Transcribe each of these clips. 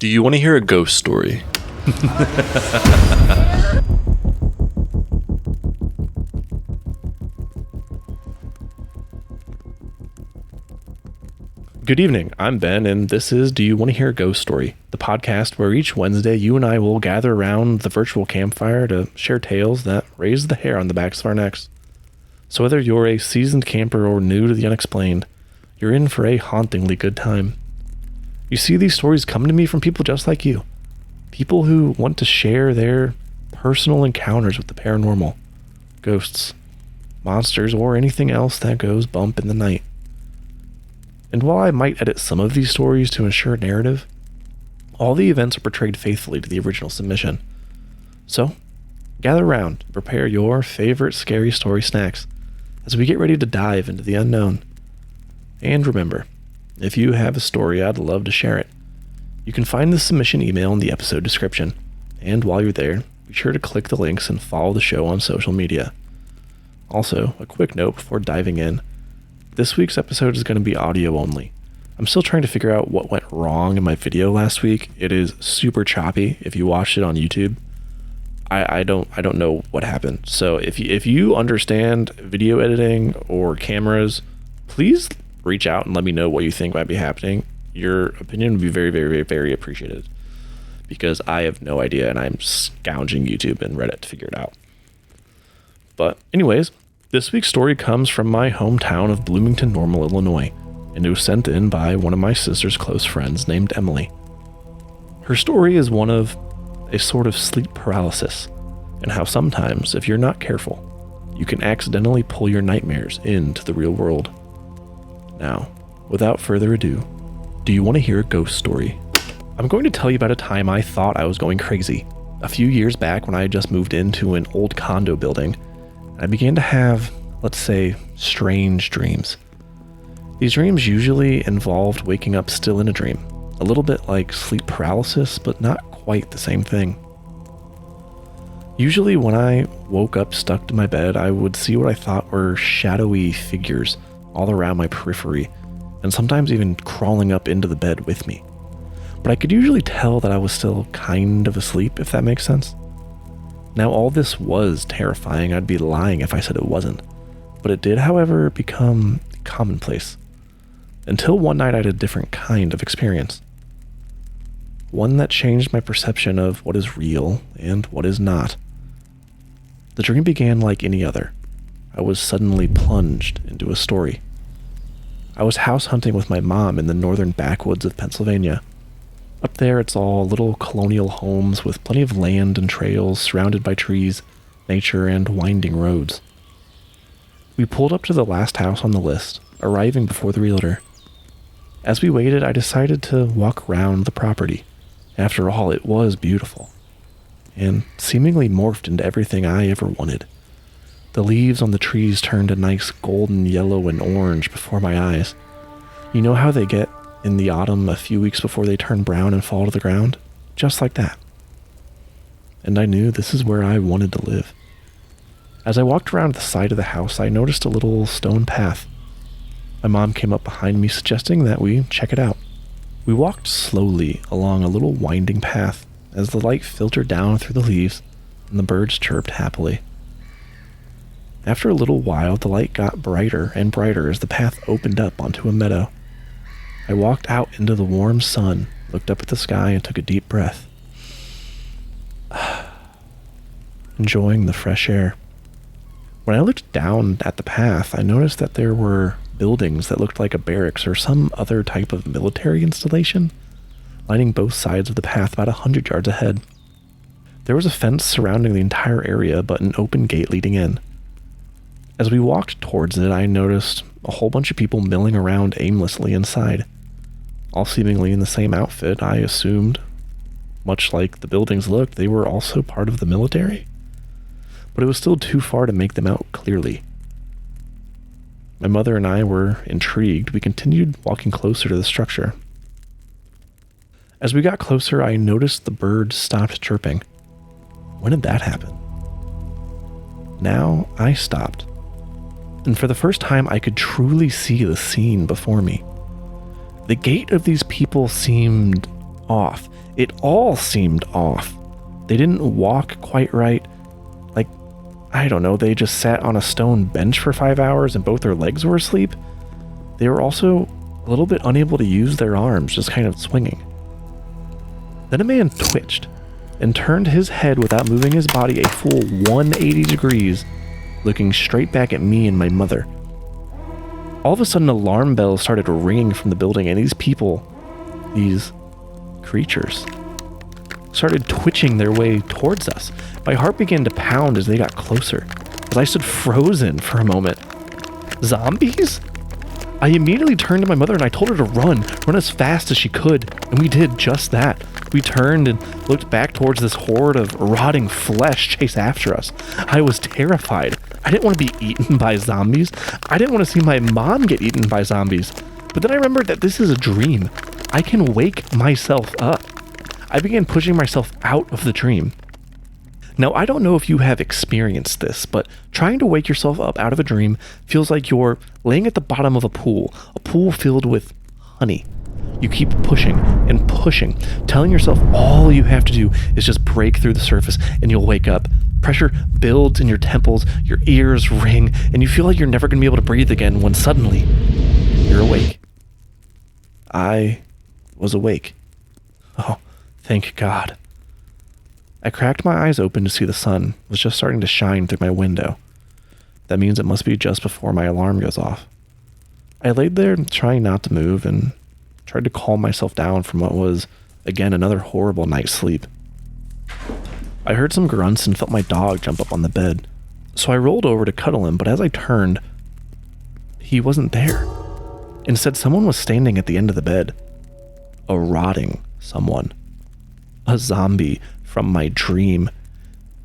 Do you want to hear a ghost story? Good evening, I'm Ben, and this is Do You Want to Hear a Ghost Story, the podcast where each Wednesday you and I will gather around the virtual campfire to share tales that raise the hair on the backs of our necks. So whether you're a seasoned camper or new to the unexplained, you're in for a hauntingly good time. You see, these stories come to me from people just like you. People who want to share their personal encounters with the paranormal, ghosts, monsters, or anything else that goes bump in the night. And while I might edit some of these stories to ensure narrative, all the events are portrayed faithfully to the original submission. So, gather around and prepare your favorite scary story snacks as we get ready to dive into the unknown. And remember, if you have a story, I'd love to share it. You can find the submission email in the episode description. And while you're there, be sure to click the links and follow the show on social media. Also, a quick note before diving in. This week's episode is going to be audio only. I'm still trying to figure out what went wrong in my video last week. It is super choppy if you watched it on YouTube. I don't know what happened. So if you understand video editing or cameras, please reach out and let me know what you think might be happening. Your opinion would be very, very, very, very appreciated, because I have no idea and I'm scounging YouTube and Reddit to figure it out. But anyways, this week's story comes from my hometown of Bloomington-Normal, Illinois, and it was sent in by one of my sister's close friends named Emily. Her story is one of a sort of sleep paralysis, and how sometimes, if you're not careful, you can accidentally pull your nightmares into the real world. Now, without further ado, do you want to hear a ghost story? I'm going to tell you about a time I thought I was going crazy. A few years back when I had just moved into an old condo building, I began to have, let's say, strange dreams. These dreams usually involved waking up still in a dream, a little bit like sleep paralysis, but not quite the same thing. Usually when I woke up stuck to my bed, I would see what I thought were shadowy figures all around my periphery, and sometimes even crawling up into the bed with me. But I could usually tell that I was still kind of asleep, if that makes sense. Now, all this was terrifying. I'd be lying if I said it wasn't. But it did, however, become commonplace. Until one night I had a different kind of experience. One that changed my perception of what is real and what is not. The dream began like any other. I was suddenly plunged into a story. I was house hunting with my mom in the northern backwoods of Pennsylvania. Up there, it's all little colonial homes with plenty of land and trails surrounded by trees, nature, and winding roads. We pulled up to the last house on the list, arriving before the realtor. As we waited, I decided to walk around the property. After all, it was beautiful, and seemingly morphed into everything I ever wanted. The leaves on the trees turned a nice golden yellow and orange before my eyes. You know how they get in the autumn a few weeks before they turn brown and fall to the ground? Just like that. And I knew this is where I wanted to live. As I walked around the side of the house, I noticed a little stone path. My mom came up behind me, suggesting that we check it out. We walked slowly along a little winding path as the light filtered down through the leaves and the birds chirped happily. After a little while, the light got brighter and brighter as the path opened up onto a meadow. I walked out into the warm sun, looked up at the sky, and took a deep breath, enjoying the fresh air. When I looked down at the path, I noticed that there were buildings that looked like a barracks or some other type of military installation, lining both sides of the path about 100 yards ahead. There was a fence surrounding the entire area, but an open gate leading in. As we walked towards it, I noticed a whole bunch of people milling around aimlessly inside, all seemingly in the same outfit. I assumed, much like the buildings looked, they were also part of the military, but it was still too far to make them out clearly. My mother and I were intrigued. We continued walking closer to the structure. As we got closer, I noticed the birds stopped chirping. When did that happen? Now I stopped, and for the first time I could truly see the scene before me. The gait of these people seemed off. It all seemed off. They didn't walk quite right. Like, I don't know, they just sat on a stone bench for 5 hours and both their legs were asleep. They were also a little bit unable to use their arms, just kind of swinging. Then a man twitched and turned his head without moving his body a full 180 degrees, looking straight back at me and my mother. All of a sudden, alarm bells started ringing from the building, and these people, these creatures, started twitching their way towards us. My heart began to pound as they got closer, as I stood frozen for a moment. Zombies? I immediately turned to my mother and I told her to run as fast as she could, and we did just that. We turned and looked back towards this horde of rotting flesh chase after us. I was terrified. I didn't want to be eaten by zombies. I didn't want to see my mom get eaten by zombies. But then I remembered that this is a dream. I can wake myself up. I began pushing myself out of the dream. Now, I don't know if you have experienced this, but trying to wake yourself up out of a dream feels like you're laying at the bottom of a pool filled with honey. You keep pushing and pushing, telling yourself all you have to do is just break through the surface and you'll wake up. Pressure builds in your temples, your ears ring, and you feel like you're never going to be able to breathe again when suddenly you're awake. I was awake. Oh, thank God. I cracked my eyes open to see the sun was just starting to shine through my window. That means it must be just before my alarm goes off. I laid there trying not to move and tried to calm myself down from what was, again, another horrible night's sleep. I heard some grunts and felt my dog jump up on the bed, so I rolled over to cuddle him, but as I turned, he wasn't there. Instead, someone was standing at the end of the bed. A rotting someone. A zombie from my dream.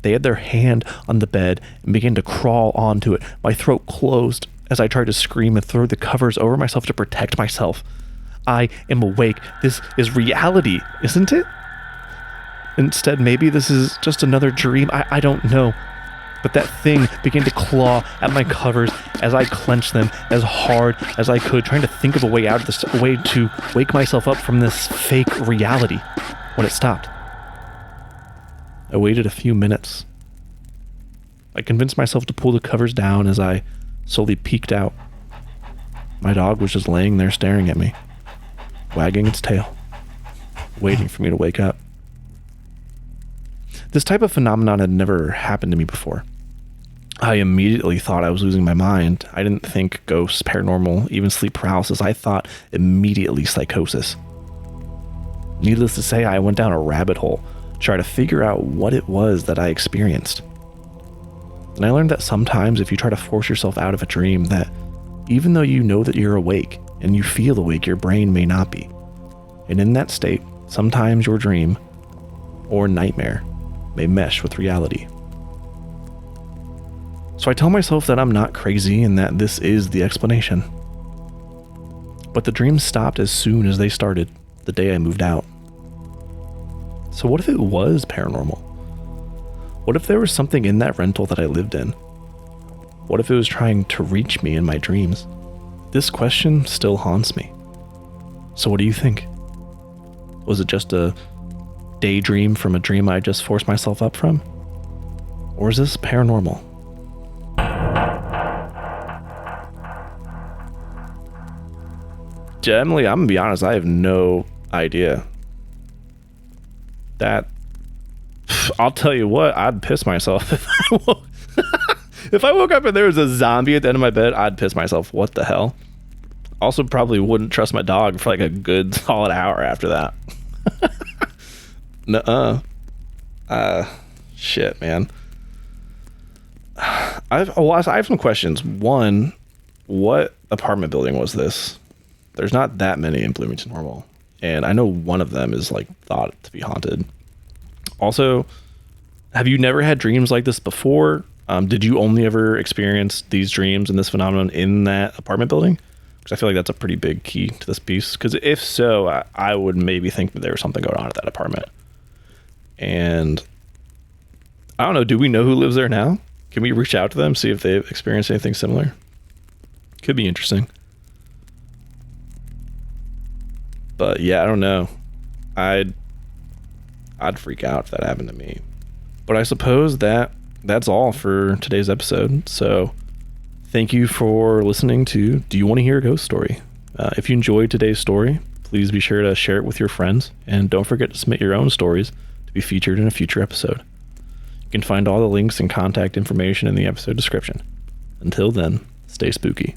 They had their hand on the bed and began to crawl onto it. My throat closed as I tried to scream and throw the covers over myself to protect myself. I am awake. This is reality, isn't it? Instead, maybe this is just another dream. I don't know. But that thing began to claw at my covers as I clenched them as hard as I could, trying to think of a way out of this, a way to wake myself up from this fake reality. When it stopped, I waited a few minutes. I convinced myself to pull the covers down as I slowly peeked out. My dog was just laying there staring at me, wagging its tail, waiting for me to wake up. This type of phenomenon had never happened to me before. I immediately thought I was losing my mind. I didn't think ghosts, paranormal, even sleep paralysis. I thought immediately psychosis. Needless to say, I went down a rabbit hole, trying to figure out what it was that I experienced. And I learned that sometimes if you try to force yourself out of a dream, that even though you know that you're awake and you feel awake, your brain may not be. And in that state, sometimes your dream or nightmare may mesh with reality. So I tell myself that I'm not crazy and that this is the explanation. But the dreams stopped as soon as they started, the day I moved out. So what if it was paranormal? What if there was something in that rental that I lived in? What if it was trying to reach me in my dreams? This question still haunts me. So what do you think? Was it just a daydream from a dream I just forced myself up from? Or is this paranormal? Emily, I'm gonna be honest, I have no idea. I'll tell you what, I'd piss myself if I woke up and there was a zombie at the end of my bed. I'd piss myself. What the hell? Also, probably wouldn't trust my dog for like a good solid hour after that. Shit, man. I have some questions. One, what apartment building was this? There's not that many in Bloomington-Normal, and I know one of them is like thought to be haunted. Also, have you never had dreams like this before? Did you only ever experience these dreams and this phenomenon in that apartment building? Because I feel like that's a pretty big key to this piece. Because if so, I would maybe think that there was something going on at that apartment. And I don't know, do we know who lives there now? Can we reach out to them, see if they've experienced anything similar? Could be interesting. But yeah, I don't know. I'd freak out if that happened to me. But I suppose that's all for today's episode. So thank you for listening to Do You Want to Hear a Ghost Story? If you enjoyed today's story, please be sure to share it with your friends, and don't forget to submit your own stories to be featured in a future episode. You can find all the links and contact information in the episode description. Until then, stay spooky.